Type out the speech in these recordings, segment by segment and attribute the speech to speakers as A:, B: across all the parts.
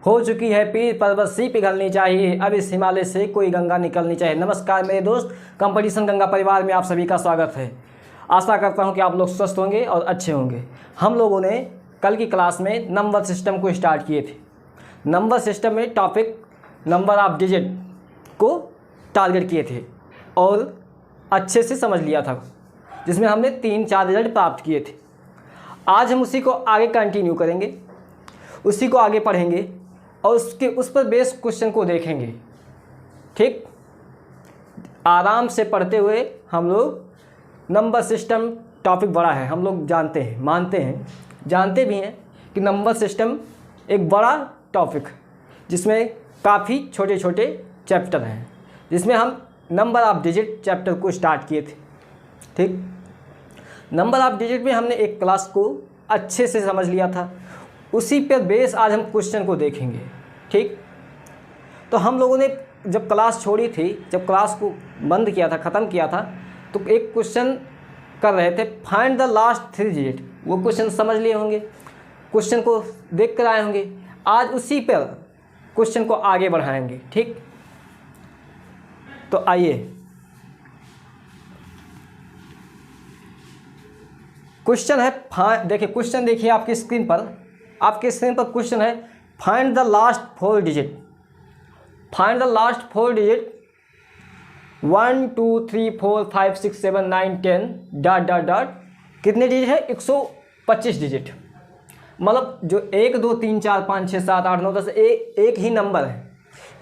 A: हो चुकी है पीर पर्वत सी पिघलनी चाहिए, अब इस हिमालय से कोई गंगा निकलनी चाहिए। नमस्कार मेरे दोस्त, कंपटीशन गंगा परिवार में आप सभी का स्वागत है। आशा करता हूं कि आप लोग स्वस्थ होंगे और अच्छे होंगे। हम लोगों ने कल की क्लास में नंबर सिस्टम को स्टार्ट किए थे। नंबर सिस्टम में टॉपिक नंबर ऑफ डिजिट को टारगेट किए थे और अच्छे से समझ लिया था, जिसमें हमने 3-4 रिजल्ट प्राप्त किए थे। आज हम उसी को आगे कंटिन्यू करेंगे, उसी को आगे पढ़ेंगे और उस पर बेस्ड क्वेश्चन को देखेंगे। ठीक, आराम से पढ़ते हुए हम लोग नंबर सिस्टम टॉपिक बड़ा है, हम लोग जानते हैं, मानते हैं, जानते भी हैं कि नंबर सिस्टम एक बड़ा टॉपिक है जिसमें काफ़ी छोटे छोटे चैप्टर हैं, जिसमें हम नंबर ऑफ डिजिट चैप्टर को स्टार्ट किए थे। ठीक, नंबर ऑफ डिजिट में हमने एक क्लास को अच्छे से समझ लिया था, उसी पर बेस आज हम क्वेश्चन को देखेंगे। ठीक, तो हम लोगों ने जब क्लास छोड़ी थी, जब क्लास को बंद किया था, ख़त्म किया था, तो एक क्वेश्चन कर रहे थे, फाइंड द लास्ट 3 डिजिट। वो क्वेश्चन समझ लिए होंगे, क्वेश्चन को देख कर आए होंगे। आज उसी पर क्वेश्चन को आगे बढ़ाएंगे। ठीक, तो आइए क्वेश्चन है, देखिए क्वेश्चन देखिए आपकी स्क्रीन पर, क्वेश्चन है find the last 4 digit. Find the last 4 digit 1 2 3 4 5 6 7 9 10 dot dot dot. कितने डिजिट है? 125 डिजिट। मतलब जो 1 2 3 4 5 6 7 8 9 10 एक ही नंबर है,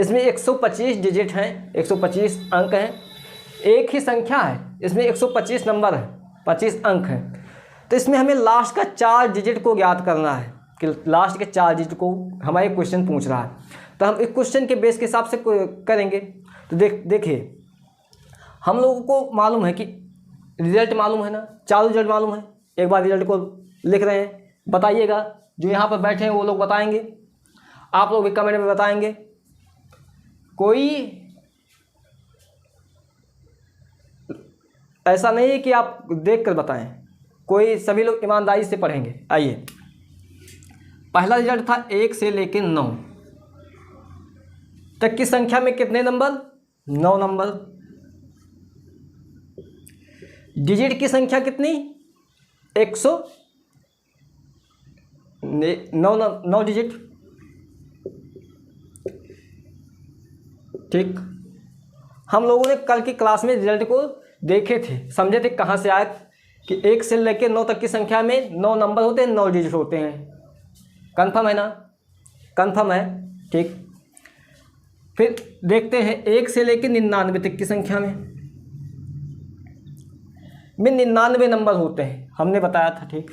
A: इसमें 125 डिजिट हैं, 125 अंक हैं। एक ही संख्या है, इसमें 125 नंबर है, 25 अंक हैं। तो इसमें हमें लास्ट का 4 डिजिट को ज्ञात करना है कि लास्ट के 4 डिजिट को हमारे क्वेश्चन पूछ रहा है। तो हम इस क्वेश्चन के बेस के हिसाब से करेंगे। तो देखिए हम लोगों को मालूम है कि रिजल्ट मालूम है ना, 4 रिजल्ट मालूम है। एक बार रिजल्ट को लिख रहे हैं, बताइएगा। जो यहाँ पर बैठे हैं वो लोग बताएंगे, आप लोग भी कमेंट में बताएंगे। कोई ऐसा नहीं है कि आप देख कर बताएं, कोई सभी लोग ईमानदारी से पढ़ेंगे। आइए, पहला रिजल्ट था 1 से लेकर 9 तक की संख्या में कितने नंबर? 9 नंबर। डिजिट की संख्या कितनी? 109 डिजिट। ठीक, हम लोगों ने कल की क्लास में रिजल्ट को देखे थे, समझे थे कहाँ से आए कि 1 से लेकर 9 तक की संख्या में 9 नंबर होते हैं, 9 डिजिट होते हैं। कंफर्म है ना? कंफर्म है। ठीक, फिर देखते हैं 1 से लेकर 99 तक की संख्या में 99 नंबर होते हैं, हमने बताया था। ठीक,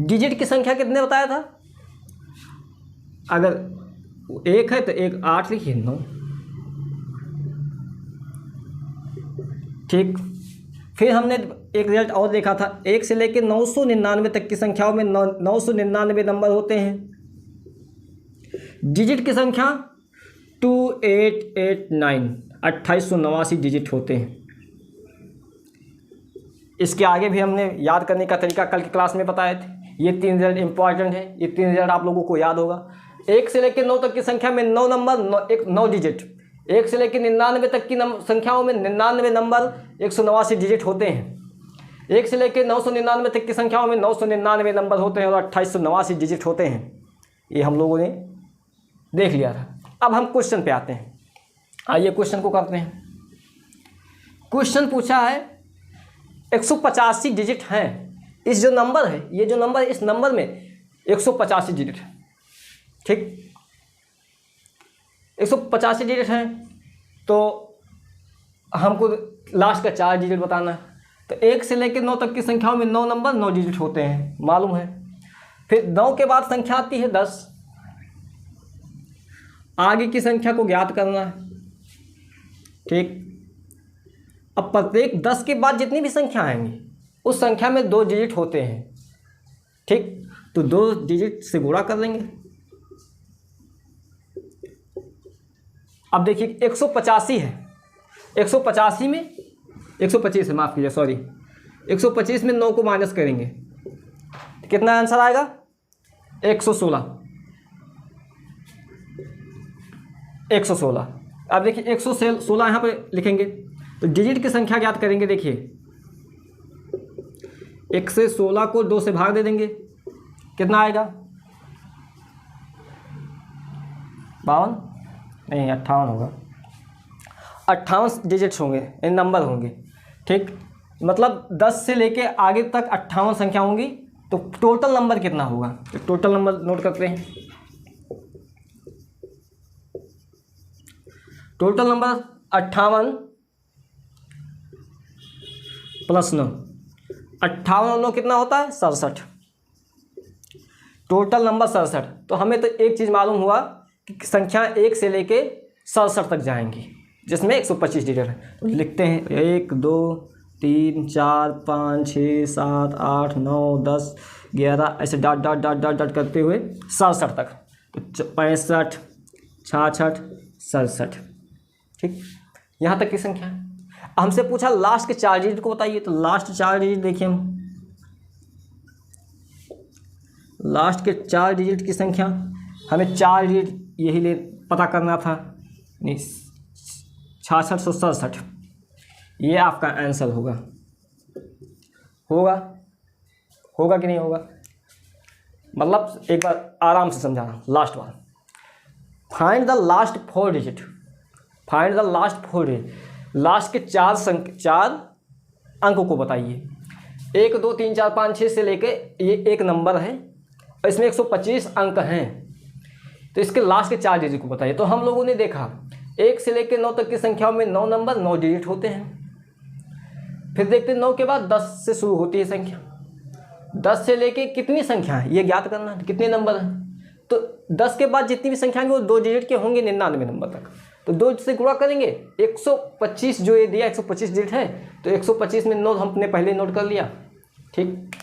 A: डिजिट की संख्या कितने बताया था? अगर 1 है तो 1 8 लिखिए, 9। ठीक, फिर हमने एक रिजल्ट और देखा था, 1 से लेकर 999 तक की संख्याओं में 999 नंबर होते हैं। डिजिट की संख्या 2889, 2889 डिजिट होते हैं। इसके आगे भी हमने याद करने का तरीका कल की क्लास में बताए थे। ये 3 रिजल्ट इंपॉर्टेंट है, ये 3 रिजल्ट आप लोगों को याद होगा। 1 से लेकर 9 तक की संख्या में 9 नंबर, 9 डिजिट। 1 से लेकर 99 तक की संख्याओं में 99 नंबर, 189 डिजिट होते हैं। 1 से लेकर 999 तक की संख्याओं में 999 नंबर होते हैं और 2889 डिजिट होते हैं। ये हम लोगों ने देख लिया था। अब हम क्वेश्चन पे आते हैं। आइए क्वेश्चन को करते हैं। क्वेश्चन पूछा है 185 डिजिट हैं। इस जो नंबर है, ये जो नंबर है, इस नंबर में 185 डिजिट है। ठीक, 185 डिजिट हैं, तो हमको लास्ट का 4 डिजिट बताना है। तो 1 से लेकर 9 तक की संख्याओं में 9 नंबर, 9 डिजिट होते हैं, मालूम है। फिर 9 के बाद संख्या आती है 10। आगे की संख्या को ज्ञात करना है। ठीक, अब प्रत्येक 10 के बाद जितनी भी संख्या आएंगी उस संख्या में 2 डिजिट होते हैं। ठीक, तो 2 डिजिट से गुणा कर लेंगे। अब देखिए 185 है, 185 में 125 है, माफ़ कीजिए, सॉरी, 125 में 9 को माइनस करेंगे तो कितना आंसर आएगा? 116, 116। अब देखिए 116 यहाँ पे लिखेंगे तो डिजिट की संख्या ज्ञात करेंगे। देखिए 1 से 16 को 2 से भाग दे देंगे, कितना आएगा? 52 नहीं 58 होगा। 58 डिजिट्स होंगे, इन नंबर होंगे। ठीक, मतलब 10 से लेके आगे तक 58 संख्या होंगी। तो टोटल नंबर कितना होगा? तो टोटल नंबर नोट करते हैं। टोटल नंबर 58 प्लस 9, 58 और 9 कितना होता है? 67। Total number 67। तो हमें तो एक चीज़ मालूम हुआ कि संख्या 1 से लेके 67 तक जाएंगी, जिसमें 125 डिजिट है। तो लिखते हैं 1 2 3 4 5 6 7 8 9 10 11 ऐसे dot dot dot dot dot करते हुए 67 तक। तो 65 66 67। ठीक, यहाँ तक की संख्या है। हमसे पूछा लास्ट के 4 डिजिट को बताइए। तो लास्ट 4 डिजिट देखिए, हम लास्ट के 4 डिजिट की संख्या, हमें 4 डिजिट यही ले पता करना था। नहीं 6667, ये आपका आंसर होगा। होगा होगा कि नहीं होगा? मतलब एक बार आराम से समझाना। Last one, find the last 4 digit. Find the last 4 digit, last के 4 अंकों को बताइए। 1 2 3 4 5 6 से लेके ये एक नंबर है और इसमें 125 अंक हैं। तो इसके लास्ट के 4 डिजिट को बताइए। तो हम लोगों ने देखा 1 से लेकर 9 तक की संख्याओं में 9 नंबर 9 डिजिट होते हैं। फिर देखते हैं 9 के बाद 10 से शुरू होती है संख्या। 10 से लेके कितनी संख्या है ये ज्ञात करना है, कितने नंबर हैं। तो 10 के बाद जितनी भी संख्या होंगी वो 2 डिजिट के होंगे 99 नंबर तक। तो 2 से गुणा करेंगे 125, जो ये दिया 125 डिजिट है। तो 125 में 9 हमने पहले नोट कर लिया। ठीक,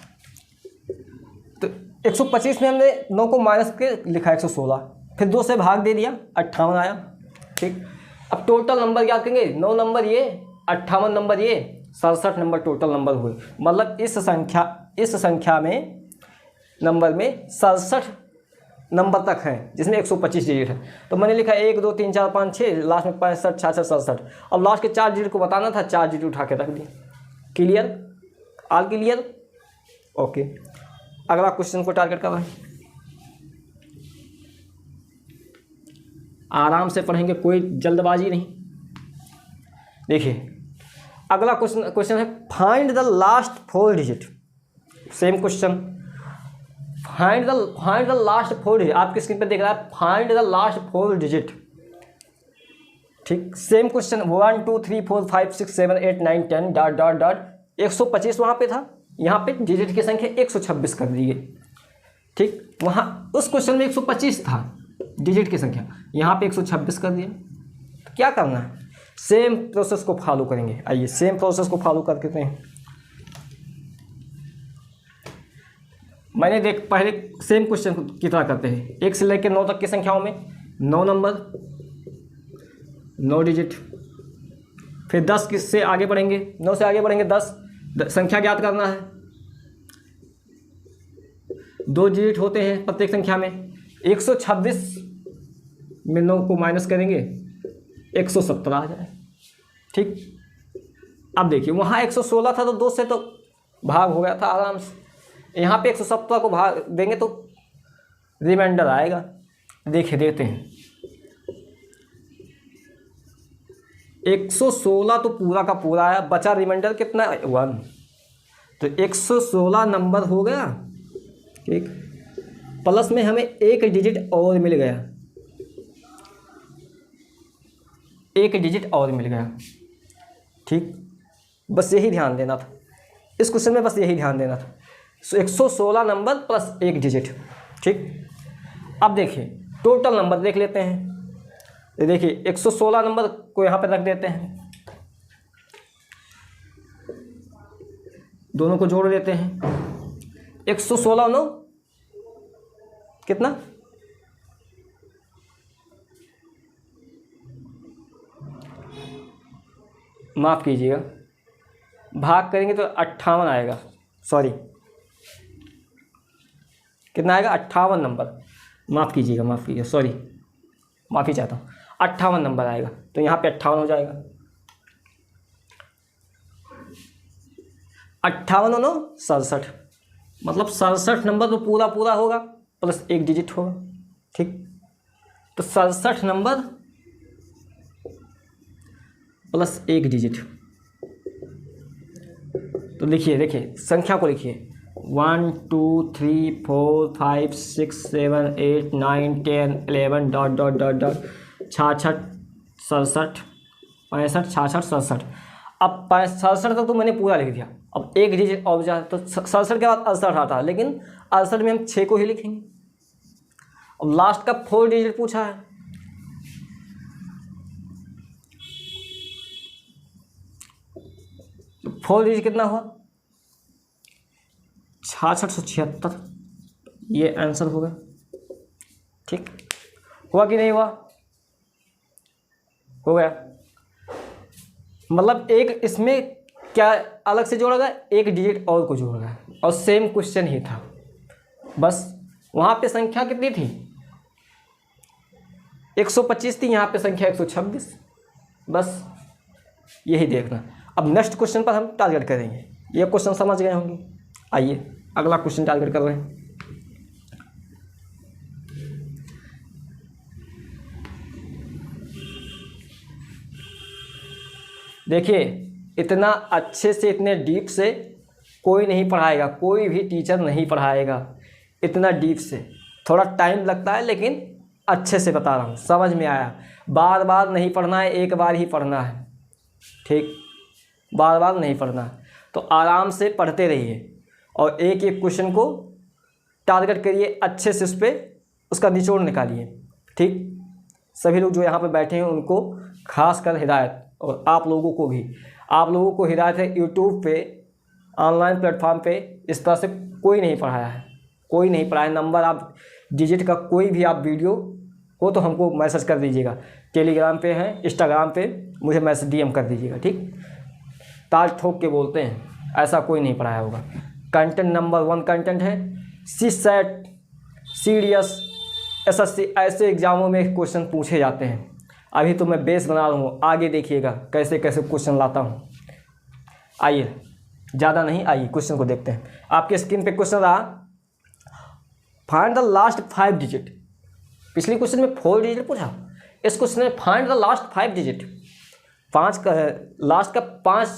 A: तो 125 में हमने 9 को माइनस के लिखा 116, फिर 2 से भाग दे दिया 58 आया। ठीक, अब टोटल नंबर याद करेंगे। 9 नंबर ये, 58 नंबर ये, 67 नंबर टोटल नंबर हुए। मतलब इस संख्या में नंबर में 67 नंबर तक हैं, जिसमें 125 डिजिट है। तो मैंने लिखा 1 2 3 4 5 6, लास्ट में 65 66 67। अब लास्ट के 4 डिजिट को बताना था, 4 डिजिट उठा के रख दिए। क्लियर? All clear? ओके, अगला क्वेश्चन को टारगेट कर रहे हैं। आराम से पढ़ेंगे, कोई जल्दबाजी नहीं। देखिए अगला क्वेश्चन है find the last 4 digit. Same question, find the last 4 digit. आपकी स्क्रीन पे देख रहा है फाइंड द लास्ट 4 डिजिट। ठीक, same question 1 2 3 4 5 6 7 8 9 10 dot dot dot. 125 वहाँ पे था, यहाँ पे डिजिट की संख्या 126 कर दी है। ठीक, वहाँ उस क्वेश्चन में 125 था डिजिट की संख्या, यहाँ पे 126 कर दिया। तो क्या करना है? सेम प्रोसेस को फॉलो करेंगे। आइए सेम प्रोसेस को फॉलो करते हैं। मैंने पहले सेम क्वेश्चन की तरह करते हैं। 1 से लेकर 9 तक की संख्याओं में 9 नंबर 9 डिजिट। फिर 10 से आगे बढ़ेंगे, 9 से आगे बढ़ेंगे 10 संख्या ज्ञात करना है। 2 डिजिट होते हैं प्रत्येक संख्या में। 126 में 9 को माइनस करेंगे 117 आ जाए। ठीक, अब देखिए वहाँ 116 था तो 2 से तो भाग हो गया था आराम से। यहाँ पे 117 को भाग देंगे तो रिमाइंडर आएगा। देखिए देखते हैं 116 तो पूरा का पूरा आया, बचा रिमाइंडर कितना 1। तो 116 नंबर हो गया। ठीक, प्लस में हमें एक डिजिट और मिल गया, एक डिजिट और मिल गया। ठीक, बस यही ध्यान देना था इस क्वेश्चन में, बस यही ध्यान देना था। 116 नंबर प्लस एक डिजिट। ठीक, अब देखिए टोटल नंबर देख लेते हैं। ये देखिए 116 नंबर को यहाँ पर रख देते हैं, दोनों को जोड़ देते हैं। 116 9 कितना, माफ़ कीजिएगा, भाग करेंगे तो 58 आएगा। सॉरी कितना आएगा 58 नंबर, माफ़ कीजिएगा सॉरी, माफ़ी चाहता हूँ, 58 नंबर आएगा। तो यहाँ पे 58 हो जाएगा, 58 67, मतलब 67 नंबर तो पूरा पूरा होगा प्लस एक डिजिट होगा। ठीक, तो 67 नंबर प्लस एक डिजिट। तो लिखिए, देखिए संख्या को लिखिए 1 2 3 4 5 6 7 8 9 10 11 डॉट डॉट डॉट डॉट 66 67 65 66 67। अब 67 तक तो मैंने पूरा लिख दिया, अब एक डिजिट और बचा, तो 67 के बाद 68 आता है, लेकिन 68 में हम 6 को ही लिखेंगे। अब लास्ट का 4 डिजिट पूछा है, तो 4 डिजिट कितना हुआ 6676, ये आंसर होगा। ठीक, हुआ कि नहीं हुआ, हो गया। मतलब एक इसमें क्या अलग से जोड़ा गया, एक डिजिट और को जोड़ा गया, और सेम क्वेश्चन ही था, बस वहाँ पे संख्या कितनी थी 125 थी, यहाँ पे संख्या 126, बस यही देखना। अब नेक्स्ट क्वेश्चन पर हम टारगेट करेंगे, ये क्वेश्चन समझ गए होंगे। आइए अगला क्वेश्चन टारगेट कर रहे हैं। देखिए इतना अच्छे से, इतने डीप से कोई नहीं पढ़ाएगा, कोई भी टीचर नहीं पढ़ाएगा इतना डीप से। थोड़ा टाइम लगता है लेकिन अच्छे से बता रहा हूँ, समझ में आया। बार बार नहीं पढ़ना है, एक बार ही पढ़ना है। ठीक, बार बार नहीं पढ़ना है, तो आराम से पढ़ते रहिए और एक एक क्वेश्चन को टारगेट करिए, अच्छे से उस पर उसका निचोड़ निकालिए। ठीक, सभी लोग जो यहाँ पर बैठे हैं उनको खास कर हिदायत, और आप लोगों को भी, आप लोगों को हिदायत है, यूट्यूब पे ऑनलाइन प्लेटफॉर्म पे इस तरह से कोई नहीं पढ़ाया है, कोई नहीं पढ़ाया। नंबर आप डिजिट का कोई भी आप वीडियो हो तो हमको मैसेज कर दीजिएगा, टेलीग्राम पे है, इंस्टाग्राम पे मुझे मैसेज DM कर दीजिएगा। ठीक, ताल ठोक के बोलते हैं, ऐसा कोई नहीं पढ़ाया होगा। कंटेंट नंबर 1 कंटेंट है। CSET, CDS, SSC ऐसे एग्जामों में क्वेश्चन पूछे जाते हैं। अभी तो मैं बेस बना रहा हूँ, आगे देखिएगा कैसे कैसे क्वेश्चन लाता हूँ। आइए, ज़्यादा नहीं, आइए क्वेश्चन को देखते हैं। आपके स्क्रीन पे क्वेश्चन रहा, फाइंड द लास्ट 5 डिजिट। पिछले क्वेश्चन में 4 डिजिट पूछा, इस क्वेश्चन में find the last 5 digit, last का 5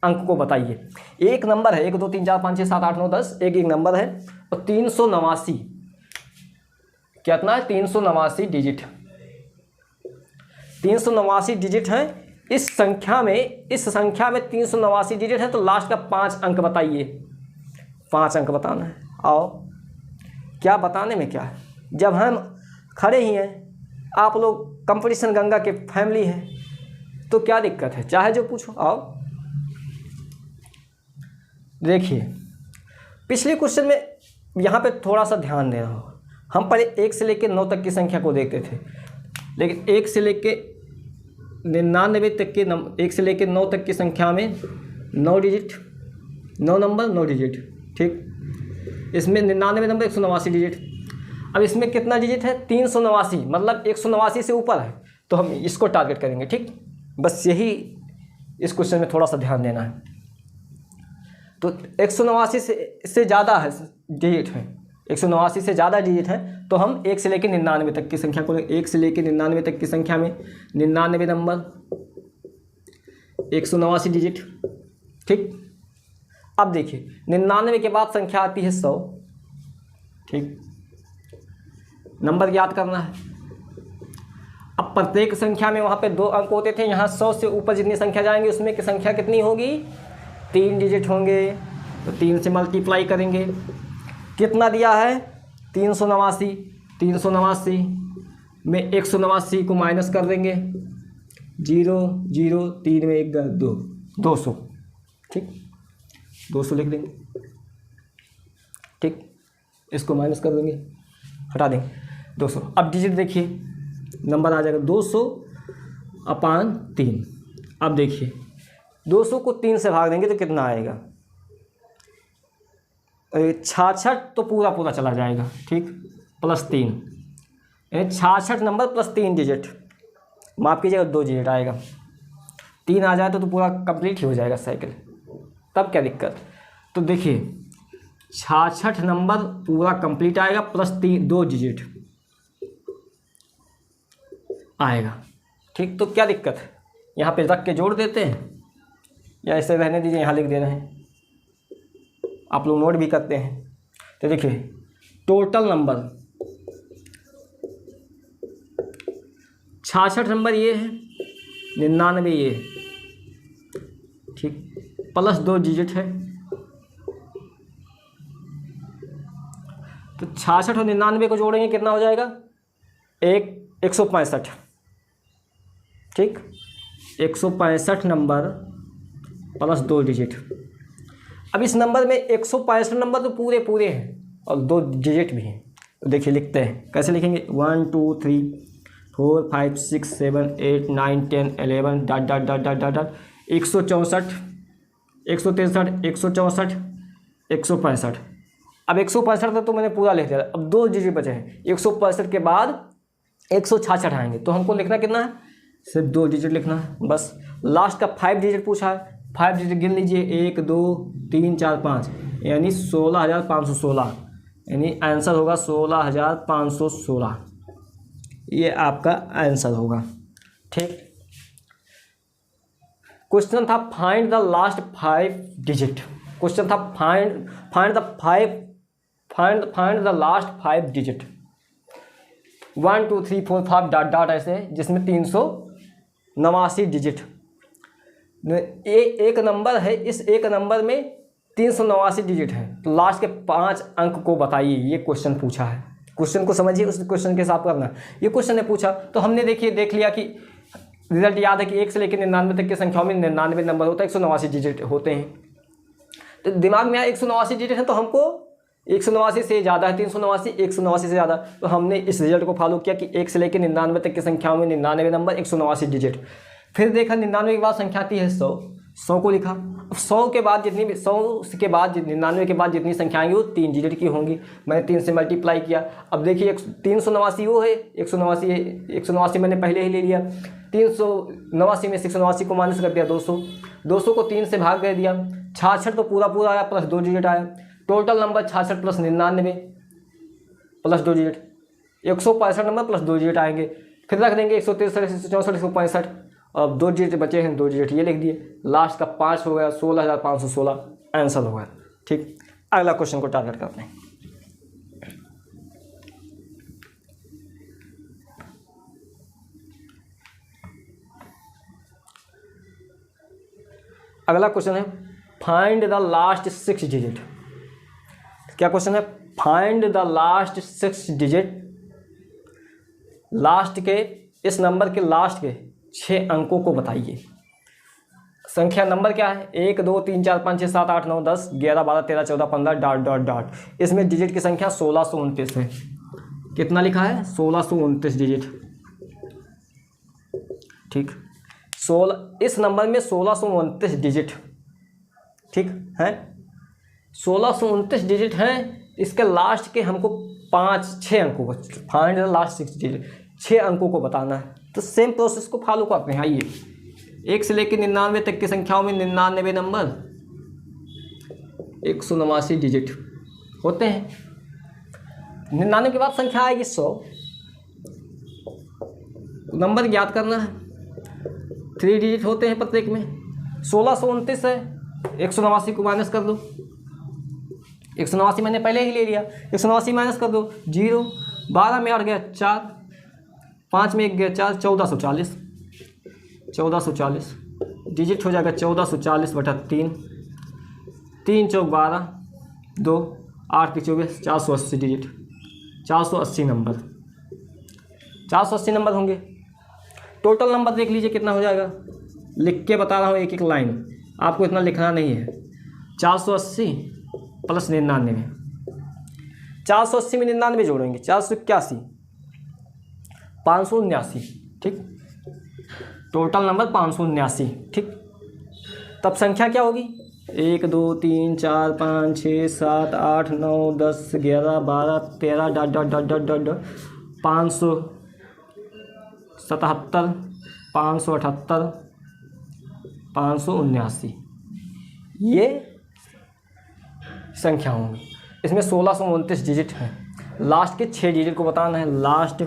A: अंक को बताइए। एक नंबर है, 1 2 3 4 5 6 7 8 9 10, एक नंबर है, और 389, कितना है 389 डिजिट, 389 डिजिट है। इस संख्या में 389 डिजिट है, तो लास्ट का 5 अंक बताइए। 5 अंक बताना है। आओ, क्या बताने में क्या है, जब हम खड़े ही हैं, आप लोग कंपटीशन गंगा के फैमिली हैं, तो क्या दिक्कत है, चाहे जो पूछो। आओ देखिए, पिछले क्वेश्चन में यहाँ पे थोड़ा सा ध्यान देना होगा। हम पहले 1 से लेकर 9 तक की संख्या को देखते थे, लेकिन 1 से लेकर 99 तक के 1 से लेकर 9 तक की संख्या में 9 डिजिट, 9 नंबर 9 डिजिट। ठीक, इसमें 99 नंबर 189 डिजिट। अब इसमें कितना डिजिट है 389, मतलब 189 से ऊपर है, तो हम इसको टारगेट करेंगे। ठीक, बस यही इस क्वेश्चन में थोड़ा सा ध्यान देना है। तो 189 से ज़्यादा है डिजिट है, 189 से ज़्यादा डिजिट है, तो हम 1 से लेकर 99 तक की संख्या को, 1 से लेकर 99 तक की संख्या में 99 नंबर 189 डिजिट। ठीक, अब देखिए 99 के बाद संख्या आती है 100। ठीक, नंबर याद करना है। अब प्रत्येक संख्या में वहाँ पे 2 अंक होते थे, यहाँ 100 से ऊपर जितनी संख्या जाएंगी उसमें की संख्या कितनी होगी, 3 डिजिट होंगे, तो 3 से मल्टीप्लाई करेंगे। कितना दिया है 389, 389 में 189 को माइनस कर देंगे, 0 0 3 में 1 2, 200। ठीक, 200 लिख देंगे। ठीक, इसको माइनस कर देंगे, हटा देंगे 200। अब डिजिट देखिए, नंबर आ जाएगा 200/3। अब देखिए 200 को 3 से भाग देंगे तो कितना आएगा, 66 तो पूरा पूरा चला जाएगा, ठीक, +3, यानी 66 नंबर +3 डिजिट, माफ़ कीजिएगा 2 डिजिट आएगा। 3 आ जाए तो पूरा कंप्लीट ही हो जाएगा साइकिल, तब क्या दिक्कत। तो देखिए 66 नंबर पूरा कंप्लीट आएगा, +3 2 डिजिट आएगा, ठीक। तो क्या दिक्कत है, यहाँ पे रख के जोड़ देते हैं या ऐसे रहने दीजिए, यहाँ लिख दे रहे हैं, आप लोग नोट भी करते हैं। तो देखिए टोटल नंबर 66 नंबर ये है, 99 ये है, ठीक, +2 डिजिट है। तो 66 और 99 को जोड़ेंगे कितना हो जाएगा, 165, ठीक, 165 नंबर +2 डिजिट। अब इस नंबर में 165 नंबर तो पूरे पूरे हैं और 2 डिजिट भी हैं। तो देखिए लिखते हैं, कैसे लिखेंगे, 1 2 3 4 5 6 7 8 9 10 11 dot dot dot dot dot dot 164 163 164 165। अब 165 तो मैंने पूरा लिख दिया, अब 2 डिजिट बचे हैं। 165 के बाद 166 आएंगे, तो हमको लिखना कितना है, सिर्फ 2 डिजिट लिखना है बस। लास्ट का 5 डिजिट पूछा है, 5 डिजिट गिन लीजिए, 1 2 3 4 5, यानी 16,516, यानी आंसर होगा 16,516, ये आपका आंसर होगा, ठीक। क्वेश्चन था find the last 5 digit, question था find the last 5 digit, 1 2 3 4 5 dot dot ऐसे, जिसमें 389 डिजिट। एक नंबर है, इस एक नंबर में 389 डिजिट है, तो लास्ट के 5 अंक को बताइए, ये क्वेश्चन पूछा है। क्वेश्चन को समझिए, उस क्वेश्चन के हिसाब करना। ये क्वेश्चन ने पूछा तो हमने देखिए देख लिया कि रिजल्ट याद है कि 1 से लेकर 99 तक की संख्याओं में 99 नंबर होता है, 189 डिजिट होते हैं। तो दिमाग में आया 189 डिजिट है, तो हमको 189 से ज़्यादा है, 389 189 से ज़्यादा, तो हमने इस रिजल्ट को फॉलो किया कि 1 से लेकर 99 तक की संख्याओं में 99 नंबर, 189 डिजिट। फिर देखा 99 के बाद संख्या आती है 100, 100 को लिखा। अब 100 के बाद जितनी भी 100 के बाद 99 के बाद जितनी संख्या आएंगी वो 3 डिजिट की होंगी, मैंने 3 से मल्टीप्लाई किया। अब देखिए 389 वो है, 189 मैंने पहले ही ले लिया, 389 में 689 को माइनस कर दिया 200, 200 को 3 से भाग कर दिया, 66 तो पूरा पूरा आया, +2 डिजिट आया। Total number 66 + 99 +2 digit, 165 number +2 digit आएंगे। फिर रख देंगे 163 164 165, अब 2 डिजिट बचे हैं, 2 डिजिट ये लिख दिए। लास्ट का 5 हो गया, 16,516 आंसर हो गया, ठीक। अगला क्वेश्चन को टारगेट करते हैं। अगला क्वेश्चन है फाइंड द लास्ट 6 डिजिट। क्या क्वेश्चन है, find the last 6 digit, last के इस नंबर के लास्ट के 6 अंकों को बताइए। संख्या नंबर क्या है, 1 2 3 4 5 6 7 8 9 10 11 12 13 14 15 डॉट डॉट डॉट। इसमें डिजिट की संख्या 1629 है। कितना लिखा है, 1629 डिजिट, ठीक। 16 इस नंबर में 1629 डिजिट, ठीक है, 1629 डिजिट हैं। इसके लास्ट के हमको 6 अंकों को फाइंड द लास्ट 6 डिजिट, 6 अंकों को बताना है। तो सेम प्रोसेस को फॉलो करते हैं। आइए, 1 से लेकर 99 तक की संख्याओं में 99 नंबर, 189 डिजिट होते हैं। 99 के बाद संख्या आएगी 100, नंबर याद करना है, 3 डिजिट होते हैं प्रत्येक में। 1629 है, 189 को माइनस कर दो, 189 मैंने पहले ही ले लिया, 189 माइनस कर दो 0, 12 में 8 गया 4, 5 में 1 गया 4, 1440, 1440 डिजिट हो जाएगा 1440/3, 3 चौक 12, 2 8 के 24, 480 डिजिट, 480 नंबर, 480 नंबर होंगे। टोटल नंबर देख लीजिए कितना हो जाएगा, लिख के बता रहा हूँ एक एक लाइन, आपको इतना लिखना नहीं है। 480 + 99, 480 में 99 जोड़ेंगे, 481, 579, ठीक। टोटल नंबर 579, ठीक। तब संख्या क्या होगी, 1 2 3 4 5 6 7 8 9 10 11 12 13 dot dot dot dot dot dot 577 578 579 ये संख्या होंगी। इसमें 1629 डिजिट हैं। लास्ट के 6 डिजिट को बताना है। लास्ट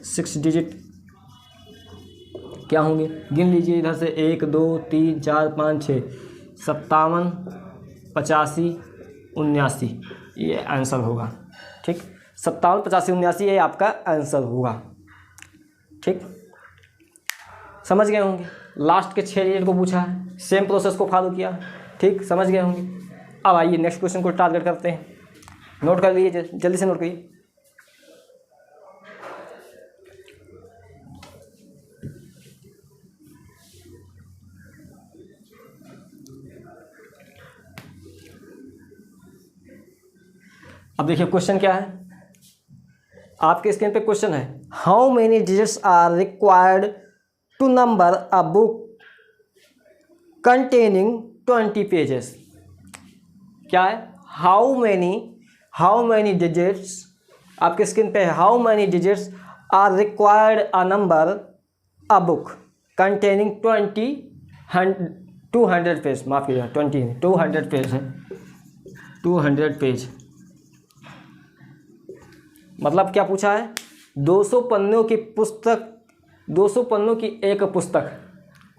A: 6 डिजिट क्या होंगे, गिन लीजिए इधर से 1 2 3 4 5 6 57 85 79 ये आंसर होगा। ठीक, 57 85 79 ये आपका आंसर होगा। ठीक, समझ गए होंगे। लास्ट के 6 डिजिट को पूछा है, सेम प्रोसेस को फॉलो किया। ठीक, समझ गए होंगे। अब आइए नेक्स्ट क्वेश्चन को टारगेट करते हैं। नोट कर लीजिए, जल्दी से नोट करिए। अब देखिए क्वेश्चन क्या है, आपके स्क्रीन पे क्वेश्चन है, how many digits are required to number a book containing 20 pages. क्या है, हाउ मैनी डिजिट्स, आपके स्क्रीन पे है, how many digits are required a number a book containing 200 page, माफ कीजिएगा 20 200 पेज है, 200 पेज मतलब क्या पूछा है, 200 पन्नों की पुस्तक, 200 पन्नों की एक पुस्तक।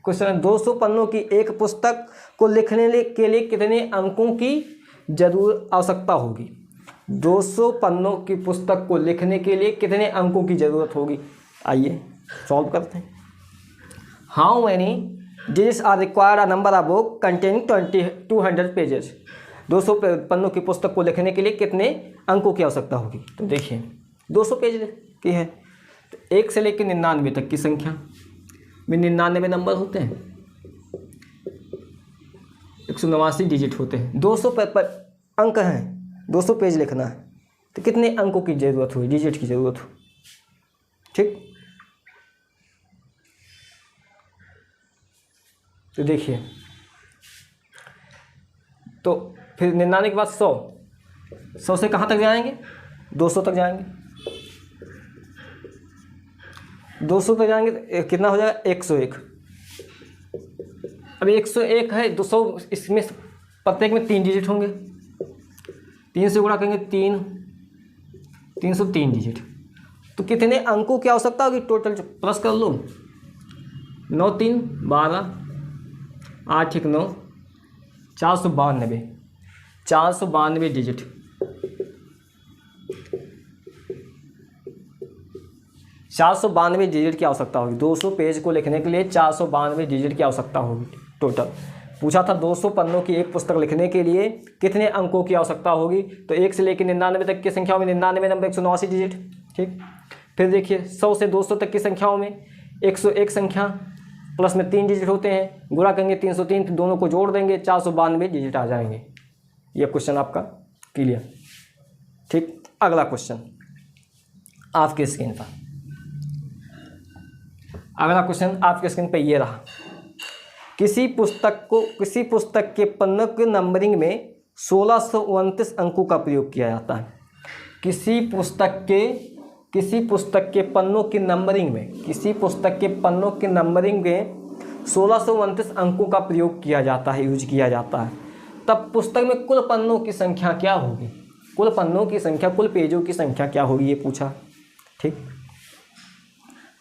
A: क्वेश्चन, 200 पन्नों की एक पुस्तक को लिखने के लिए कितने अंकों की आवश्यकता होगी। 200 पन्नों की पुस्तक को लिखने के लिए कितने अंकों की ज़रूरत होगी। आइए सॉल्व करते हैं। How many digits are required a number a book containing 200 pages. 200 पन्नों की पुस्तक को लिखने के लिए कितने अंकों की आवश्यकता होगी। तो देखिए 200 पेज की है, तो 1 से लेकर 99 तक की संख्या में 99 नंबर होते हैं, 189 डिजिट होते हैं, 200 अंक हैं, 200 पेज लिखना है, तो कितने अंकों की ज़रूरत हुई, डिजिट की ज़रूरत हो। ठीक, तो देखिए, तो फिर 99 के बाद 100 से कहाँ तक जाएंगे, 200 तक जाएंगे, 200 तक जाएंगे तो कितना हो जाएगा, 101। अब 101 है, 200, इसमें प्रत्येक में 3 डिजिट होंगे, 3 से गुणा करेंगे 303 डिजिट। तो कितने अंकों की आवश्यकता होगी टोटल, प्लस कर लो, 9 3 12 8 1 9 492 डिजिट। 492 डिजिट की आवश्यकता होगी। 200 पेज को लिखने के लिए 492 डिजिट की आवश्यकता होगी टोटल। पूछा था 200 पन्नों की एक पुस्तक लिखने के लिए कितने अंकों की आवश्यकता होगी, तो 1 से लेकर 99 तक की संख्याओं में 99 नंबर 189 डिजिट। ठीक, फिर देखिए 100 से 200 तक की संख्याओं में 101 संख्या प्लस में 3 डिजिट होते हैं, गुणा करेंगे 303, तो दोनों को जोड़ देंगे 492 डिजिट आ जाएंगे। ये क्वेश्चन आपका क्लियर। ठीक, अगला क्वेश्चन आपके स्क्रीन पर, अगला क्वेश्चन आपके स्क्रीन पर ये रहा, किसी पुस्तक के पन्नों की नंबरिंग में 1629 अंकों का प्रयोग किया जाता है। किसी पुस्तक के पन्नों की नंबरिंग में 1629 अंकों का प्रयोग किया जाता है, यूज किया जाता है। तब पुस्तक में कुल पन्नों की संख्या क्या होगी, कुल पन्नों की संख्या, कुल पेजों की संख्या क्या होगी, ये पूछा। ठीक,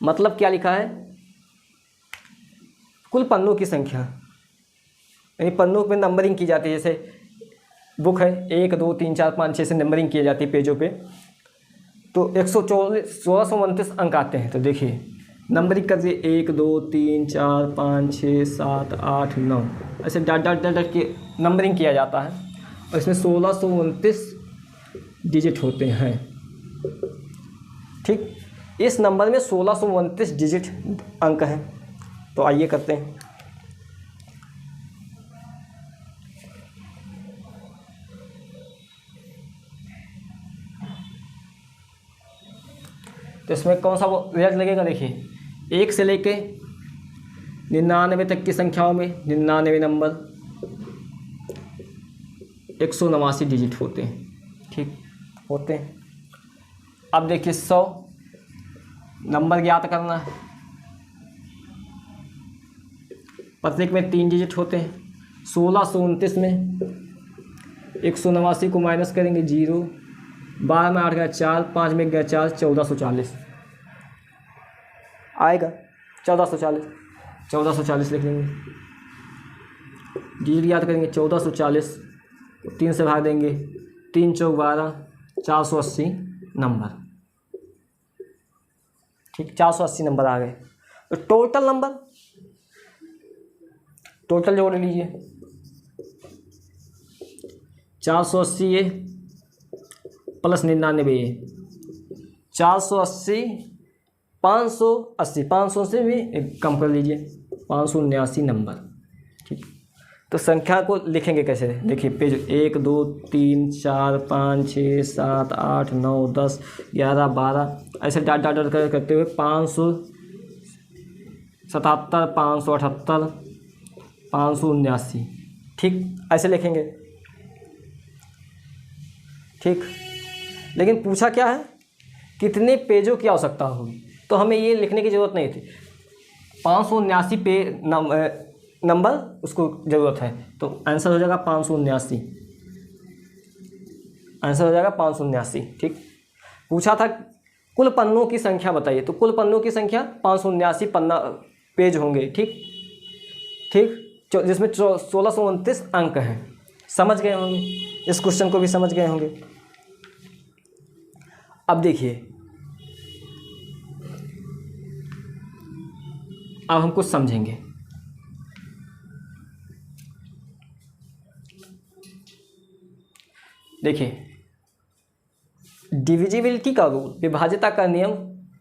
A: मतलब क्या लिखा है, कुल पन्नों की संख्या, यानी पन्नों में नंबरिंग की जाती है। जैसे बुक है 1 2 3 4 5 6 से नंबरिंग की जाती है पेजों पे, तो 1629 अंक आते हैं। तो देखिए नंबरिंग कर दिए 1 2 3 4 5 6 7 8 9, ऐसे डॉट डॉट डॉट डॉट के नंबरिंग किया जाता है, और इसमें 1629 डिजिट होते हैं। ठीक, इस नंबर में 1629 डिजिट अंक हैं। तो आइए करते हैं। तो इसमें कौन सा वो रिजल्ट लगेगा, देखिए 1 से लेके 99 तक की संख्याओं में 99 नंबर, 189 डिजिट होते हैं, ठीक होते हैं। अब देखिए 100 नंबर ज्ञात करना है। प्रत्येक में 3 डिजिट होते हैं। 1629 में 189 को माइनस करेंगे 0, 12 में 8 गया 4, 5 में गया 4, 1440 आएगा। 1440 लिख लेंगे। डिजिट याद करेंगे 1440, 3 से भाग देंगे, 3 चौक 12, 480 नंबर, ठीक 480 नंबर आ गए। तो टोटल जोड़ लीजिए। 480 ये प्लस 99 ये 480, 580 से भी कम कर लीजिए, 579 नंबर, ठीक। तो संख्या को लिखेंगे कैसे, देखिए पेज 1 2 3 4 5 6 7 8 9 10 11 12 ऐसे डाट करते हुए 577, 578, 579, ठीक ऐसे लिखेंगे, ठीक। लेकिन पूछा क्या है, कितने पेजों की आवश्यकता होगी, तो हमें ये लिखने की ज़रूरत नहीं थी। 579 पे नंबर उसको ज़रूरत है, तो आंसर हो जाएगा 579, आंसर हो जाएगा 579, ठीक। पूछा था कुल पन्नों की संख्या बताइए, तो कुल पन्नों की संख्या 579 पन्ना पेज होंगे, ठीक, जिसमें 1629 अंक हैं। समझ गए होंगे, इस क्वेश्चन को भी समझ गए होंगे। अब देखिए, अब हम कुछ समझेंगे। देखिए डिविजिबिलिटी का रूल, विभाज्यता का नियम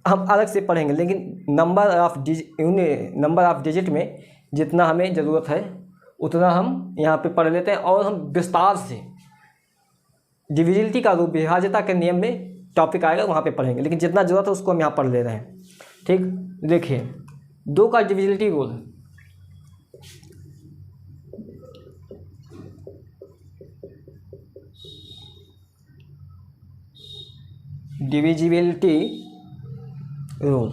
A: हम अलग से पढ़ेंगे, लेकिन नंबर ऑफ डिजिट में जितना हमें ज़रूरत है उतना हम यहाँ पे पढ़ लेते हैं, और हम विस्तार से डिविजिबिलिटी का रूल, विभाज्यता के नियम में टॉपिक आएगा वहाँ पे पढ़ेंगे, लेकिन जितना ज़रूरत है उसको हम यहाँ पढ़ ले रहे हैं, ठीक। देखिए 2 का डिविजिबिलिटी रूल है। डिविजिबिलिटी रूल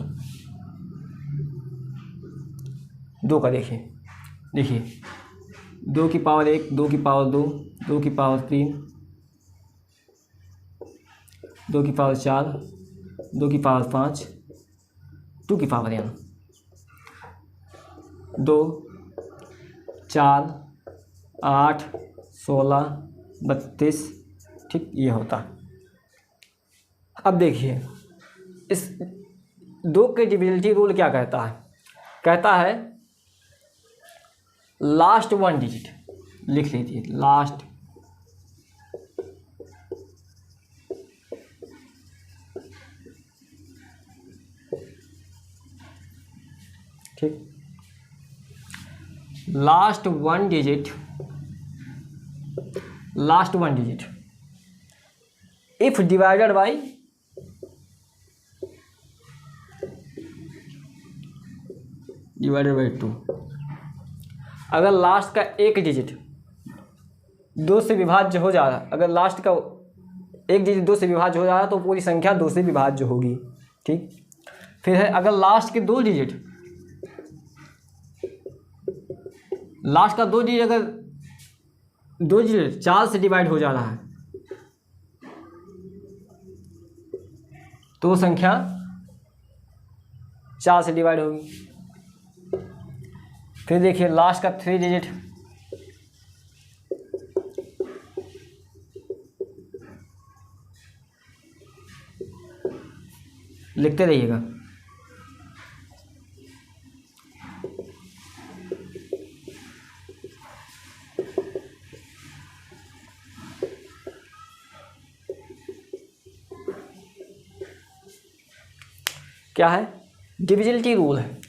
A: 2 का देखिए 2 की पावर 1, 2 की पावर 2, 2 की पावर 3, 2 की पावर 4, 2 की पावर 5, 2 की पावर n, 2 4 8 16 32, ठीक ये होता है। अब देखिए इस 2 के डिविजिबिलिटी रूल क्या कहता है, कहता है लास्ट 1 डिजिट, लिख लीजिए लास्ट ठीक, last one digit if divided by divided by 2। अगर लास्ट का एक डिजिट 2 से विभाज्य हो जा रहा है, अगर लास्ट का एक डिजिट 2 से विभाज्य हो जा रहा है तो पूरी संख्या 2 से विभाज्य होगी, ठीक। फिर है अगर लास्ट के 2 डिजिट, लास्ट का 2 डिजिट अगर 2 डिजिट 4 से डिवाइड हो जा रहा है तो वो संख्या 4 से डिवाइड होगी। फिर देखिए लास्ट का 3 डिजिट लिखते रहिएगा। क्या है, डिविजिबिलिटी रूल है।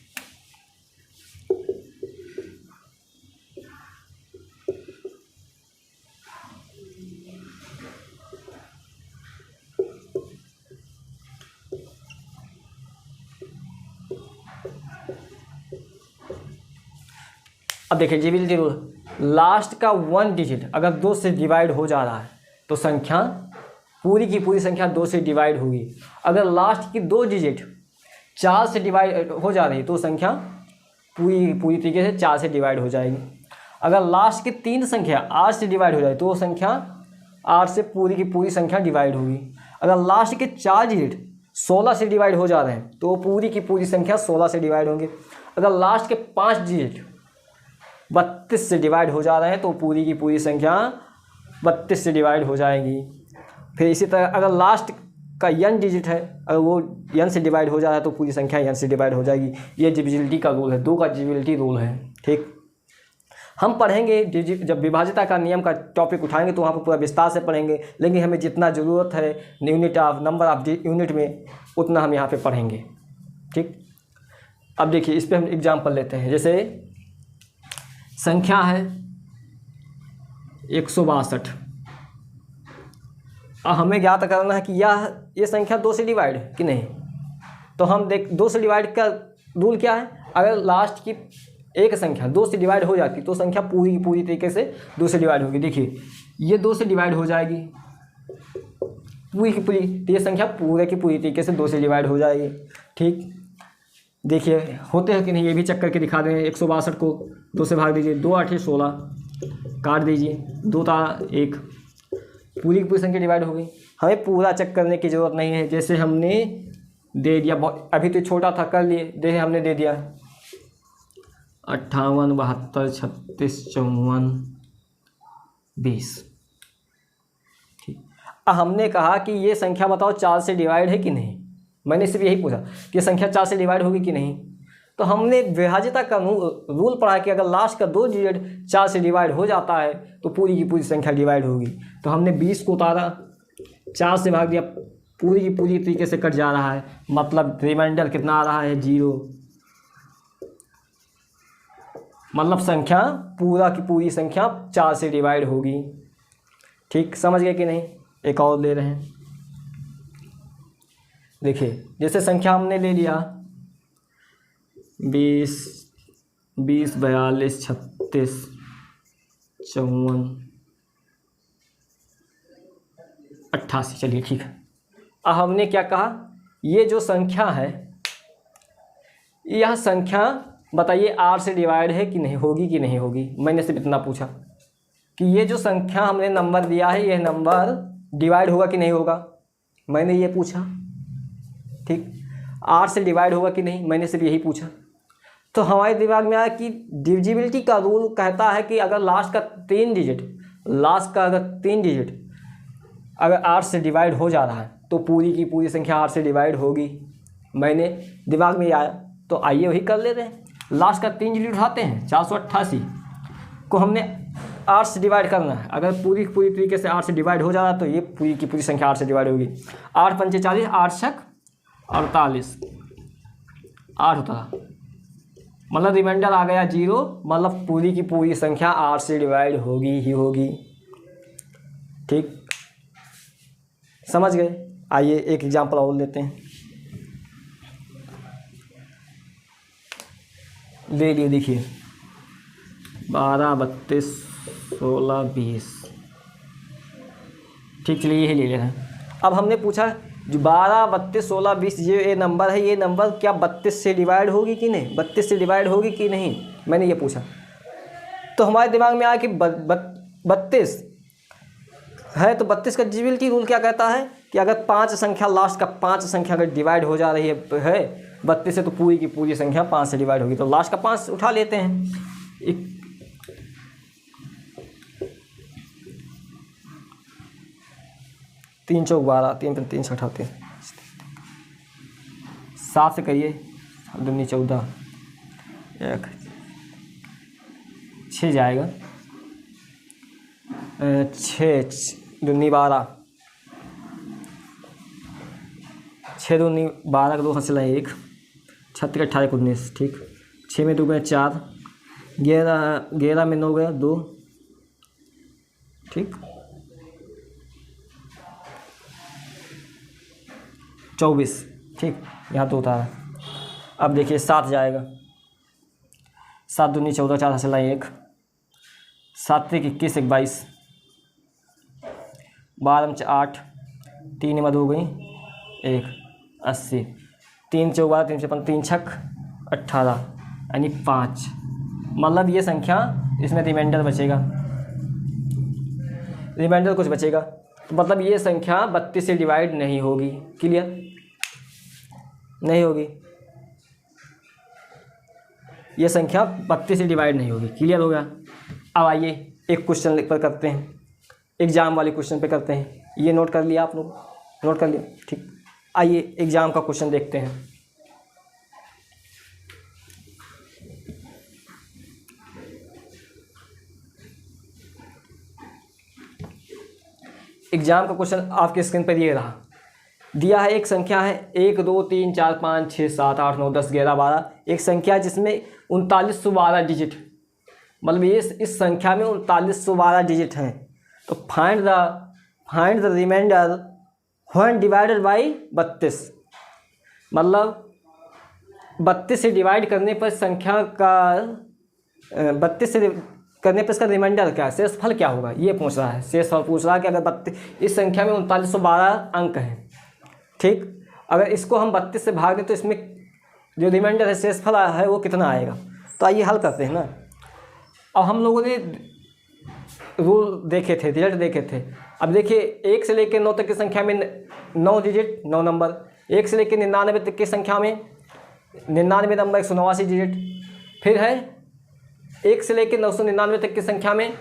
A: अब देखिए डिविजिबिलिटी रूल लास्ट का 1 डिजिट अगर 2 से डिवाइड हो जा रहा है तो संख्या पूरी की पूरी संख्या 2 से डिवाइड होगी। अगर लास्ट की 2 डिजिट 4 से डिवाइड हो जा रही है तो संख्या पूरी तरीके से 4 से डिवाइड हो जाएगी। अगर लास्ट की 3 संख्या 8 से डिवाइड हो जाए तो वो संख्या 8 से पूरी की पूरी संख्या डिवाइड होगी। अगर लास्ट के 4 डिजिट 16 से डिवाइड हो जा रहे हैं तो पूरी की पूरी संख्या 16 से डिवाइड होंगे। अगर लास्ट के 5 डिजिट 32 से डिवाइड हो जा रहे हैं तो पूरी की पूरी संख्या 32 से डिवाइड हो जाएगी। फिर इसी तरह अगर लास्ट का n डिजिट है, अगर वो n से डिवाइड हो जा रहा है तो पूरी संख्या n से डिवाइड हो जाएगी। ये डिविजिबिलिटी का रूल है, 2 का डिविजिबिलिटी रूल है। ठीक, हम पढ़ेंगे जब विभाज्यता का नियम का टॉपिक उठाएंगे तो वहाँ पर पूरा विस्तार से पढ़ेंगे, लेकिन हमें जितना ज़रूरत है नंबर ऑफ यूनिट में उतना हम यहाँ पे पढ़ेंगे। ठीक, अब देखिए इस पर हम एग्जाम्पल लेते हैं। जैसे संख्या है 162, अब हमें ज्ञात करना है कि ये संख्या 2 से डिवाइड है कि नहीं। तो हम 2 से डिवाइड का रूल क्या है, अगर लास्ट की एक संख्या 2 से डिवाइड हो जाती तो संख्या पूरी तरीके से 2 से डिवाइड होगी। देखिए ये 2 से डिवाइड हो जाएगी पूरी की पूरी, तो ये संख्या पूरे की पूरी तरीके से 2 से डिवाइड हो जाएगी। ठीक, देखिए होते हैं कि नहीं ये भी चेक करके दिखा दें। 162 को 2 से भाग दीजिए, 2 8 16, काट दीजिए, 2 तारा 1, पूरी की पूरी संख्या डिवाइड हो गई। हमें पूरा चेक करने की ज़रूरत नहीं है, जैसे हमने दे दिया, अभी तो छोटा था कर लिए, हमने दे दिया 58 72 36 54 20। ठीक, अब हमने कहा कि ये संख्या बताओ 4 से डिवाइड है कि नहीं। मैंने सिर्फ यही पूछा कि संख्या 4 से डिवाइड होगी कि नहीं। तो हमने विभाज्यता का रूल पढ़ा कि अगर लास्ट का 2 डिजिट 4 से डिवाइड हो जाता है तो पूरी की पूरी संख्या डिवाइड होगी। तो हमने 20 को उतारा, 4 से भाग दिया, पूरी की पूरी तरीके से कट जा रहा है, मतलब रिमाइंडर कितना आ रहा है 0, मतलब संख्या पूरा की पूरी संख्या 4 से डिवाइड होगी। ठीक, समझ गए कि नहीं। एक और ले रहे हैं, देखिए जैसे संख्या हमने ले लिया 20 42 36 54 88। चलिए ठीक है, अब हमने क्या कहा, ये जो संख्या है यह संख्या बताइए 8 से डिवाइड है कि नहीं, होगी कि नहीं होगी। मैंने सिर्फ इतना पूछा कि ये जो संख्या हमने नंबर दिया है यह नंबर डिवाइड होगा कि नहीं होगा, मैंने ये पूछा। ठीक, 8 से डिवाइड होगा कि नहीं, मैंने सिर्फ यही पूछा। तो हमारे दिमाग में आया कि डिविजिबिलिटी का रूल कहता है कि अगर लास्ट का 3 डिजिट अगर 8 से डिवाइड हो जा रहा है तो पूरी की पूरी संख्या 8 से डिवाइड होगी। मैंने दिमाग में आया तो आइए वही कर लेते हैं। लास्ट का 3 डिजिट उठाते हैं, 488 को हमने 8 से डिवाइड करना है। अगर पूरी तरीके से 8 से डिवाइड हो जा रहा है तो ये पूरी की पूरी संख्या 8 से डिवाइड होगी। 8 पंचे 40, 8 छक 48, 8 होता, मतलब रिमाइंडर आ गया 0, मतलब पूरी की पूरी संख्या 8 से डिवाइड होगी ही होगी। ठीक, समझ गए। आइए एक एग्जांपल और लेते हैं, ले लिए। देखिए 12 32 16 20। ठीक, चलिए यही ले रहे हैं। अब हमने पूछा जो 12 32 16 20 ये नंबर है, ये नंबर क्या 32 से डिवाइड होगी कि नहीं, 32 से डिवाइड होगी कि नहीं, मैंने ये पूछा। तो हमारे दिमाग में आया कि 32 है तो 32 का डिविजिबिलिटी रूल क्या कहता है कि अगर 5 संख्या लास्ट का 5 संख्या अगर डिवाइड हो जा रही है 32 से तो पूरी की पूरी संख्या 5 से डिवाइड होगी। तो लास्ट का 5 उठा लेते हैं। 3 चौक 12, 3 पर 3 से उठाते हैं, 7 से करिए, 2 14, 1 6 जाएगा, 6 2 12, 6 2 12 का 2 हाथ चला 1, 36 18 19। ठीक, 6 में 2 गए 4, 11 में 9 गया 2। ठीक, 24। ठीक, यहाँ तो होता है। अब देखिए 7 जाएगा, 7 2 14, 4 हाथ चला 1, 7 त्रिक 21 1 22, 12 8, 3 मद हो गई 1 80, 3 चौक 12, 3 54, 3 छक 18 यानी 5। मतलब ये संख्या, इसमें रिमाइंडर बचेगा, रिमाइंडर कुछ बचेगा, तो मतलब ये संख्या 32 से डिवाइड नहीं होगी। क्लियर? नहीं होगी, ये संख्या 32 से डिवाइड नहीं होगी। क्लियर हो गया? अब आइए एक क्वेश्चन पर करते हैं, एग्जाम वाले क्वेश्चन पे करते हैं। ये नोट कर लिया आप लोग? नोट कर लिया? ठीक। आइए एग्जाम का क्वेश्चन देखते हैं। एग्जाम का क्वेश्चन आपके स्क्रीन पर ये रहा। दिया है एक संख्या है 1 2 3 4 5 6 7 8 9 10 11 12, एक संख्या जिसमें 3912 डिजिट, मतलब ये इस संख्या में 3912 डिजिट हैं। तो find the remainder when divided by 32। मतलब 32 से डिवाइड करने पर संख्या का 32 से करने पर इसका रिमाइंडर क्या है, शेषफल क्या होगा, ये पूछ रहा है। शेषफल पूछ रहा है कि अगर 32, इस संख्या में 3912 अंक हैं, ठीक, अगर इसको हम 32 से भाग दें तो इसमें जो रिमाइंडर है, शेषफल है, वो कितना आएगा। तो आइए हल करते हैं ना। अब हम लोगों ने रूल देखे थे, रिजल्ट देखे थे। अब देखिए 1 से लेकर 9 तक की संख्या में 9 डिजिट 9 नंबर, 1 से लेकर 99 तक की संख्या में 99 नंबर 189 डिजिट, फिर है 1 से लेकर 999 तक की संख्या में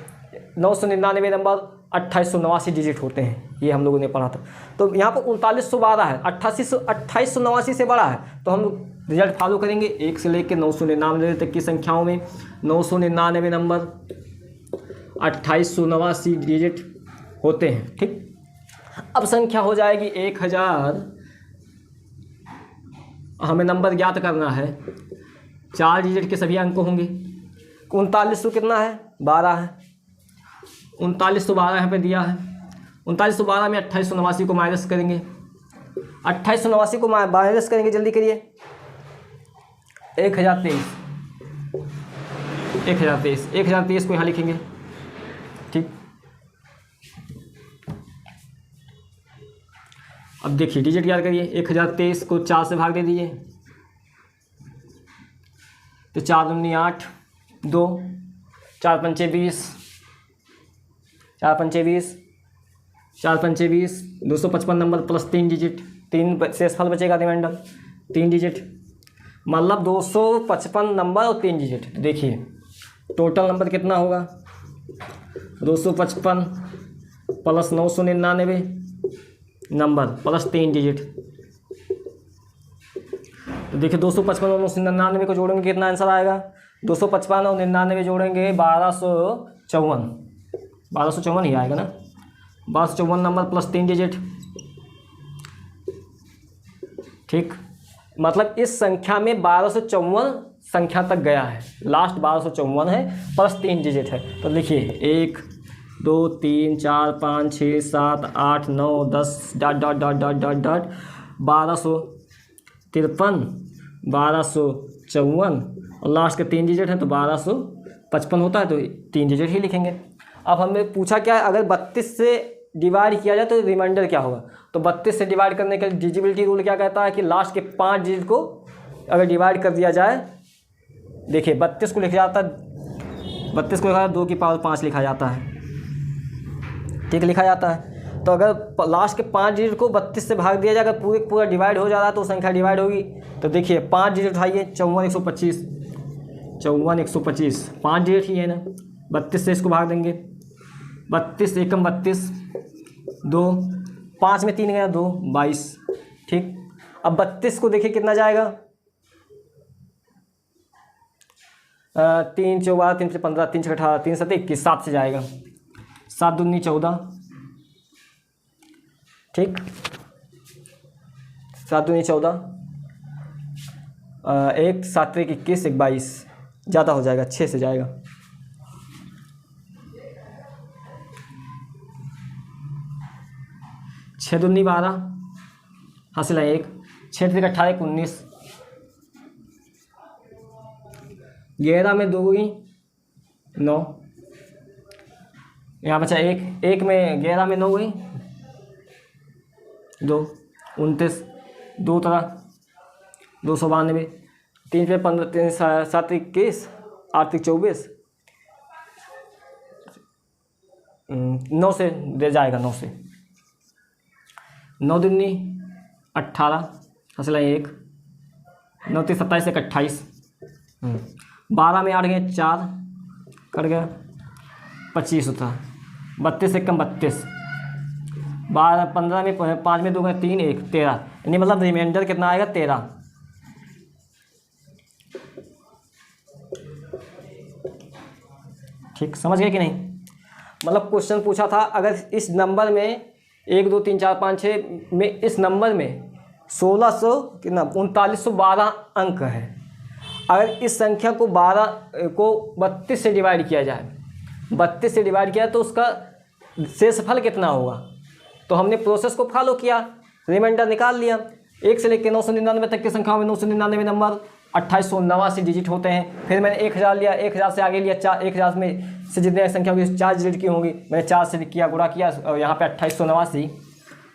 A: 999 नंबर 2889 डिजिट होते हैं। ये हम लोगों ने पढ़ा था। तो यहाँ पर 3912 है, 2889 से बड़ा है, तो हम रिजल्ट फॉलो करेंगे। 1 से लेकर 999 तक की संख्याओं में 999 नंबर 2889 डिजिट होते हैं, ठीक। अब संख्या हो जाएगी 1000, हमें नंबर ज्ञात करना है, 4 डिजिट के सभी अंक होंगे। 3900 कितना है, 12 है, 3912 यहाँ पे दिया है। 3912 में 2889 को माइनस करेंगे, 2889 को माइनस करेंगे, जल्दी करिए। 1023 को यहाँ लिखेंगे, ठीक। अब देखिए डिजिट याद करिए, 1023 को 4 से भाग दे दीजिए, तो 4 दूनी 8, 2 4 पंचे 20, 4 पंचे 20, 4 पंचे 20, 255 नंबर प्लस 3 डिजिट, 3 शेषफल बचेगा रिमाइंडर, 3 डिजिट, मतलब 255 नंबर और 3 डिजिट। तो देखिए टोटल नंबर कितना होगा, 255 प्लस 999 नंबर प्लस 3 डिजिट। तो देखिए 255 और 999 को जोड़ेंगे कितना आंसर आएगा, 255 और 99 जोड़ेंगे 1254 ही आएगा ना, 1254 नंबर प्लस 3 डिजिट, ठीक। मतलब इस संख्या में 1254 संख्या तक गया है, लास्ट 1254 है, प्लस 3 डिजिट है। तो लिखिए 1 2 3 4 5 6 7 8 9 10 dot dot dot dot dot dot 1253 1254 और लास्ट के 3 डिजिट है, तो 1255 होता है, तो 3 डिजिट ही लिखेंगे। अब हमें पूछा क्या है, अगर 32 से डिवाइड किया जाए तो रिमाइंडर क्या होगा। तो 32 से डिवाइड करने के लिए डिजिबिलिटी रूल क्या कहता है कि लास्ट के 5 डिजिट को अगर डिवाइड कर दिया जाए, देखिए 32 को लिखा जाता है, 32 को लिखा 2 की पावर 5 लिखा जाता है, ठीक, लिखा जाता है। तो अगर लास्ट के 5 डिजिट को 32 से भाग दिया जाए, अगर पूरा डिवाइड हो जा रहा है तो संख्या डिवाइड होगी। तो देखिए 5 डिजिट उठाइए, 54 125, 5 डिजिट ही है ना, 32 से इसको भाग देंगे, 32 एकम 32, 2 5 में 3 गया 2 22, ठीक। अब 32 को देखिए कितना जाएगा, 3 4 12 3 से 15 3 6 18 3 7 21, 7 से जाएगा, 7 दूनी 14, ठीक, 7 दूनी 14, 1 7 21 1 22, ज़्यादा हो जाएगा, 6 से जाएगा, 6 दूनी 12, हासिल है 1, 6 3 18 19, 11 में 2 9, यहाँ बचा एक, एक में 11 में 9 गई, 2 29, 2 तरह 292, 3 पे 15, 3 7 21, 8 24, 9 से दे जाएगा, 9 से 9 दूनी 18, हंसला 1, 9 3 27 1 28, 12 में 8 गए 4 कट गया, 25 होता, 32 1 32, 12 15 में 5 में 2 गए 3 1 13, यानी मतलब रिमाइंडर कितना आएगा 13। ठीक, समझ गए कि नहीं? मतलब क्वेश्चन पूछा था अगर इस नंबर में 1 2 3 4 5 6 में इस नंबर में 1600 कितना 3912 अंक है, अगर इस संख्या को 32 से डिवाइड किया जाए, 32 से डिवाइड किया तो उसका शेषफल कितना होगा। तो हमने प्रोसेस को फॉलो किया, रिमाइंडर निकाल लिया। 1 से लेकर 999 तक की संख्याओं में 999 नंबर 2889 डिजिट होते हैं। फिर मैंने 1000 लिया, 1000 से आगे लिया 4, 1000 में से जितने संख्या होगी 4 डिजिट की होंगी, मैंने 4 से किया गुणा किया और यहाँ पे 2889,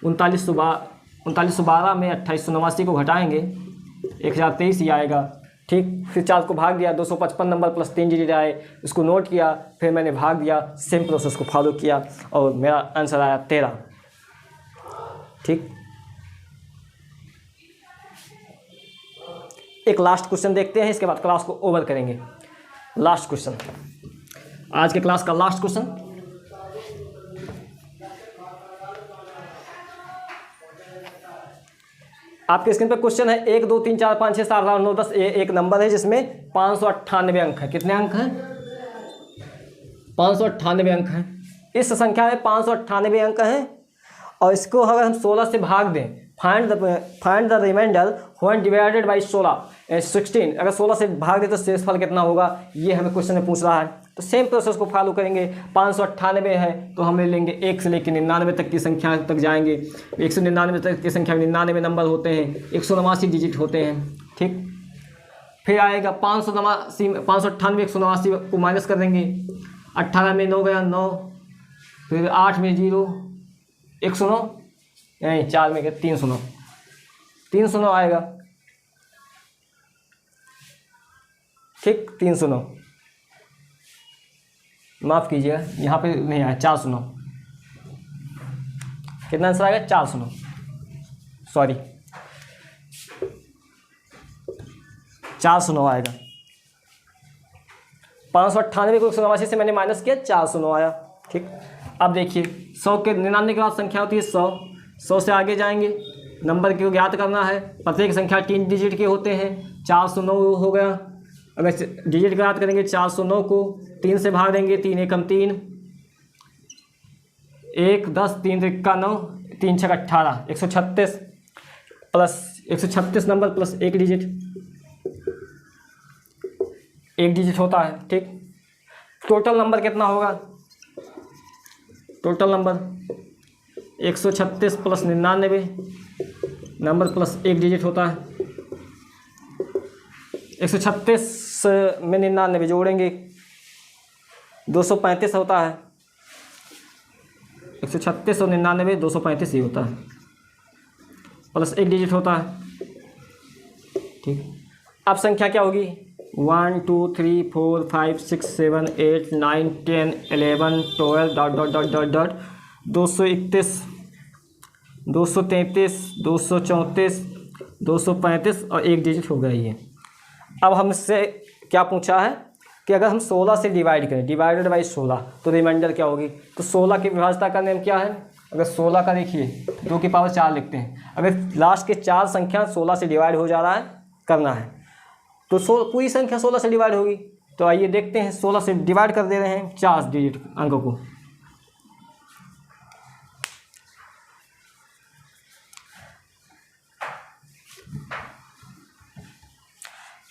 A: 3912 में 2889 को घटाएंगे 1023 ही आएगा। ठीक, फिर 4 को भाग दिया, 255 नंबर प्लस 3 डिजिट आए, उसको नोट किया, फिर मैंने भाग दिया, सेम प्रोसेस को फॉलो किया और मेरा आंसर आया 13। ठीक, एक लास्ट क्वेश्चन देखते हैं, इसके बाद क्लास को ओवर करेंगे। लास्ट क्वेश्चन, आज के क्लास का लास्ट क्वेश्चन, आपके स्क्रीन पर क्वेश्चन है 1 2 3 4 5 6 7 8 9 10, एक नंबर है जिसमें 598 अंक है। कितने अंक हैं? 598 अंक हैं। इस संख्या में 598 अंक हैं और इसको अगर हम 16 से भाग दें, find the remainder when divided by 16, अगर 16 से भाग दें तो शेषफल कितना होगा, ये हमें क्वेश्चन में पूछ रहा है। तो सेम प्रोसेस को फॉलो करेंगे। 598 है तो हम ले लेंगे 1 से लेकर 99 तक की संख्या तक जाएंगे। 199 तक की संख्या में 99 नंबर होते हैं, 189 डिजिट होते हैं। ठीक, फिर आएगा 598 189 को माइनस कर देंगे, 18 में 9 गया 9, फिर 8 में 0, 109 नहीं 4 में 309, 309 आएगा। ठीक, 309 माफ़ कीजिएगा, यहाँ पे नहीं आया, 409। कितना आंसर आएगा? 409, सॉरी 409 आएगा। 598 को 189 से मैंने माइनस किया, 409 आया। ठीक, अब देखिए 100 के 99 के बाद संख्या होती है 100, 100 से आगे जाएंगे, नंबर को ज्ञात करना है। प्रत्येक संख्या 3 डिजिट के होते हैं, 409 हो गया। अगर डिजिट ज्ञात करेंगे 409 को 3 से भाग देंगे, 3 एकम 3, 1 10, 3 3 9, 3 6 18, 136 plus 136 number plus 1 digit, 1 digit होता है। ठीक, टोटल नंबर कितना होगा? Total number 136 plus 99 number plus 1 digit होता है। 136 में 99 जोड़ेंगे 235 होता है। 136 और 99 235 ही होता है, प्लस 1 डिजिट होता है। ठीक, अब संख्या क्या होगी? 1 2 3 4 5 6 7 8 9 10 11 12 dot dot dot dot dot 231 233 234 235 और 1 डिजिट हो गया ये। अब हमसे क्या पूछा है कि अगर हम 16 से डिवाइड करें, डिवाइडेड बाई 16, तो रिमाइंडर क्या होगी? तो 16 की विभाज्यता का नियम क्या है? अगर 16 का देखिए 2 की पावर 4 लिखते हैं, अगर लास्ट के 4 संख्या 16 से डिवाइड हो जा रहा है करना है तो पूरी संख्या 16 से डिवाइड होगी। तो आइए देखते हैं, 16 से डिवाइड कर दे रहे हैं 4 डिजिट अंकों को।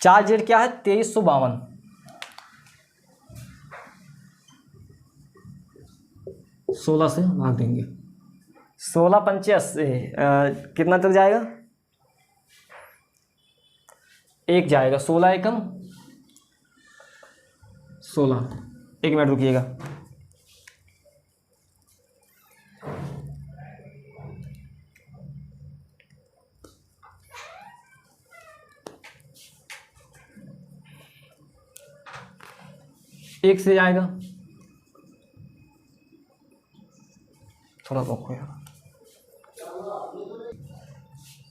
A: चार डिजिट क्या है? 2352। 16 से भाग देंगे, 16 पंचे 80, कितना तक जाएगा? 1 जाएगा, 16 एकम 16। 1 मिनट रुकिएगा, 1 से जाएगा, थोड़ा रोको यार।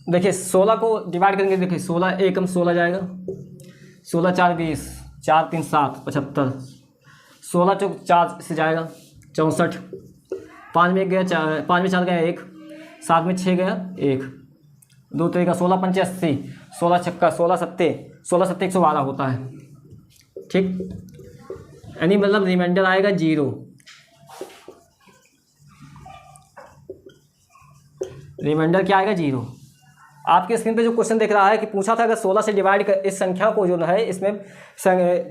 A: देखिए 16 को डिवाइड करेंगे, देखिए 16 एकम 16 जाएगा, 16 4 20, 4 3 7 75, 16 चौक 4 से जाएगा 64, 5 में 1 गया, 5 में 4 गया 1, 7 में 6 गया 1, 2 3 का 16 5 80, 16 छक्का 16 सत्ते 112 होता है। ठीक, यानी मतलब रिमाइंडर आएगा 0। रिमाइंडर क्या आएगा 0। आपके स्क्रीन पे जो क्वेश्चन दिख रहा है कि पूछा था अगर 16 से डिवाइड कर इस संख्या को जो है, इसमें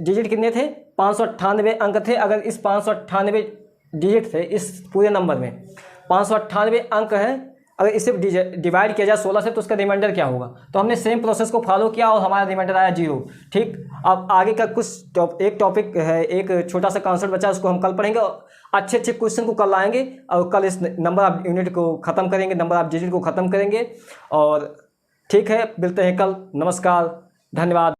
A: डिजिट कितने थे, 598 अंक थे। अगर इस 598 डिजिट थे इस पूरे नंबर में, 598 अंक है, अगर इसे डिवाइड किया जाए 16 से तो उसका रिमाइंडर क्या होगा। तो हमने सेम प्रोसेस को फॉलो किया और हमारा रिमाइंडर आया 0। ठीक, अब आगे का कुछ एक टॉपिक है, एक छोटा सा कॉन्सेप्ट बचा, उसको हम कल पढ़ेंगे। अच्छे अच्छे क्वेश्चन को कल लाएंगे और कल इस नंबर ऑफ यूनिट को ख़त्म करेंगे, नंबर ऑफ डिजिट को ख़त्म करेंगे। और ठीक है, मिलते हैं कल। नमस्कार, धन्यवाद।